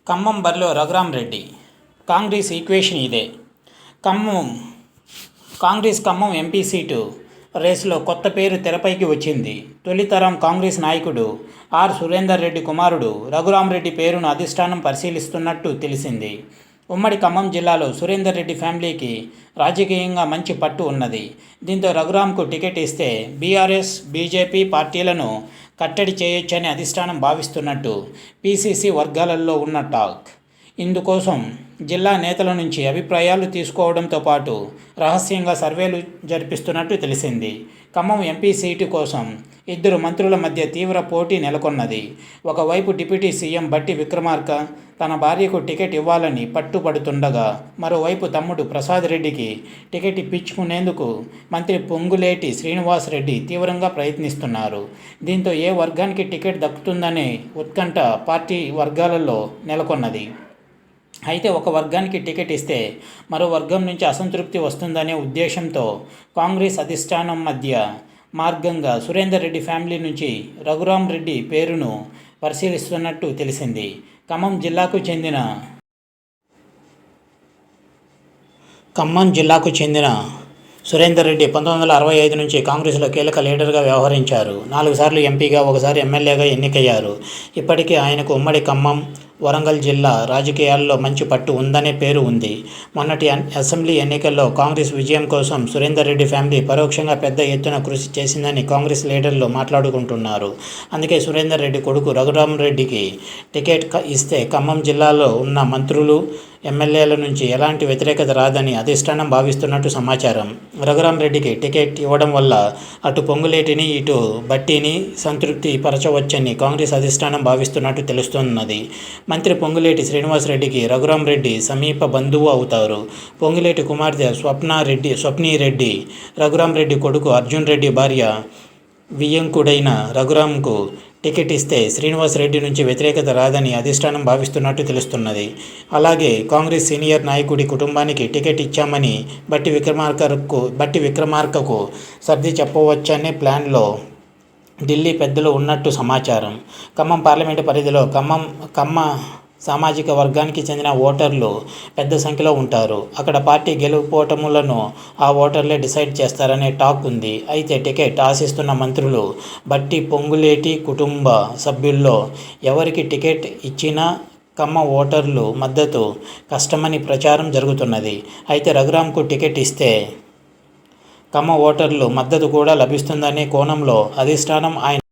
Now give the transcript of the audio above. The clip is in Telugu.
ఖమ్మం బరిలో రఘురామరెడ్డి. కాంగ్రెస్ ఈక్వేషన్ ఇదే. ఖమ్మం ఎంపీ సీటు రేసులో కొత్త పేరు తెరపైకి వచ్చింది. తొలితరం కాంగ్రెస్ నాయకుడు ఆర్ సురేందర్ రెడ్డి కుమారుడు రఘురామరెడ్డి పేరును అధిష్టానం పరిశీలిస్తున్నట్టు తెలిసింది. ఉమ్మడి ఖమ్మం జిల్లాలో సురేందర్ రెడ్డి ఫ్యామిలీకి రాజకీయంగా మంచి పట్టు ఉన్నది. దీంతో రఘురాంకు టికెట్ ఇస్తే బీఆర్ఎస్, బీజేపీ పార్టీలను కట్టడి చేయొచ్చని అధిష్టానం భావిస్తున్నట్టు పీసీసీ వర్గాలలో ఉన్న టాక్. ఇందుకోసం జిల్లా నేతల నుంచి అభిప్రాయాలు తీసుకోవడంతో పాటు రహస్యంగా సర్వేలు జరిపిస్తున్నట్టు తెలిసింది. ఖమ్మం ఎంపీ సీటు కోసం ఇద్దరు మంత్రుల మధ్య తీవ్ర పోటీ నెలకొన్నది. ఒకవైపు డిప్యూటీ సీఎం బట్టి విక్రమార్క తన భార్యకు టికెట్ ఇవ్వాలని పట్టుబడుతుండగా, మరోవైపు తమ్ముడు ప్రసాద్ రెడ్డికి టికెట్ ఇప్పించుకునేందుకు మంత్రి పొంగులేటి శ్రీనివాసరెడ్డి తీవ్రంగా ప్రయత్నిస్తున్నారు. దీంతో ఏ వర్గానికి టికెట్ దక్కుతుందనే ఉత్కంఠ పార్టీ వర్గాలలో నెలకొన్నది. అయితే ఒక వర్గానికి టికెట్ ఇస్తే మరో వర్గం నుంచి అసంతృప్తి వస్తుందనే ఉద్దేశంతో కాంగ్రెస్ అధిష్టానం మధ్య మార్గంగా సురేందర్ రెడ్డి ఫ్యామిలీ నుంచి రఘురామరెడ్డి పేరును పరిశీలిస్తున్నట్టు తెలిసింది. ఖమ్మం జిల్లాకు చెందిన సురేందర్ రెడ్డి 1965 నుంచి కాంగ్రెస్లో కీలక లీడర్గా వ్యవహరించారు. 4 సార్లు ఎంపీగా, ఒకసారి ఎమ్మెల్యేగా ఎన్నికయ్యారు. ఇప్పటికే ఆయనకు ఉమ్మడి ఖమ్మం, వరంగల్ జిల్లా రాజకీయాల్లో మంచి పట్టు ఉందనే పేరు ఉంది. మొన్నటి అసెంబ్లీ ఎన్నికల్లో కాంగ్రెస్ విజయం కోసం సురేందర్ రెడ్డి ఫ్యామిలీ పరోక్షంగా పెద్ద ఎత్తున కృషి చేసిందని కాంగ్రెస్ లీడర్లు మాట్లాడుకుంటున్నారు. అందుకే సురేందర్ రెడ్డి కొడుకు రఘురామరెడ్డికి టికెట్ ఇస్తే ఖమ్మం జిల్లాలో ఉన్న మంత్రులు, ఎమ్మెల్యేల నుంచి ఎలాంటి వ్యతిరేకత రాదని అధిష్టానం భావిస్తున్నట్టు సమాచారం. రఘురామరెడ్డికి టికెట్ ఇవ్వడం వల్ల అటు పొంగులేటిని, ఇటు బట్టిని సంతృప్తి పరచవచ్చని కాంగ్రెస్ అధిష్టానం భావిస్తున్నట్టు తెలుస్తున్నది. మంత్రి పొంగులేటి శ్రీనివాసరెడ్డికి రఘురామరెడ్డి సమీప బంధువు అవుతారు. పొంగులేటి కుమార్తె స్వప్నిరెడ్డి, రఘురామరెడ్డి కొడుకు అర్జున్ రెడ్డి భార్య వియ్యంకుడైన రఘురాంకు టికెట్ ఇస్తే శ్రీనివాసరెడ్డి నుంచి వ్యతిరేకత రాదని అధిష్టానం భావిస్తున్నట్టు తెలుస్తున్నది. అలాగే కాంగ్రెస్ సీనియర్ నాయకుడి కుటుంబానికి టికెట్ ఇచ్చామని బట్టి విక్రమార్కకు సర్ది చెప్పవచ్చనే ప్లాన్లో ఢిల్లీ పెద్దలు ఉన్నట్టు సమాచారం. ఖమ్మం పార్లమెంటు పరిధిలో కమ్మ సామాజిక వర్గానికి చెందిన ఓటర్లు పెద్ద సంఖ్యలో ఉంటారు. అక్కడ పార్టీ గెలుపోటములను ఆ ఓటర్లే డిసైడ్ చేస్తారనే టాక్ ఉంది. అయితే టికెట్ ఆశిస్తున్న మంత్రులు బట్టి, పొంగులేటి కుటుంబ సభ్యుల్లో ఎవరికి టికెట్ ఇచ్చినా కమ్మ ఓటర్లు మద్దతు కష్టమని ప్రచారం జరుగుతున్నది. అయితే రఘురాంకు టికెట్ ఇస్తే కమ్మ ఓటర్లు మద్దతు కూడా లభిస్తుందనే కోణంలో అధిష్టానం ఆయన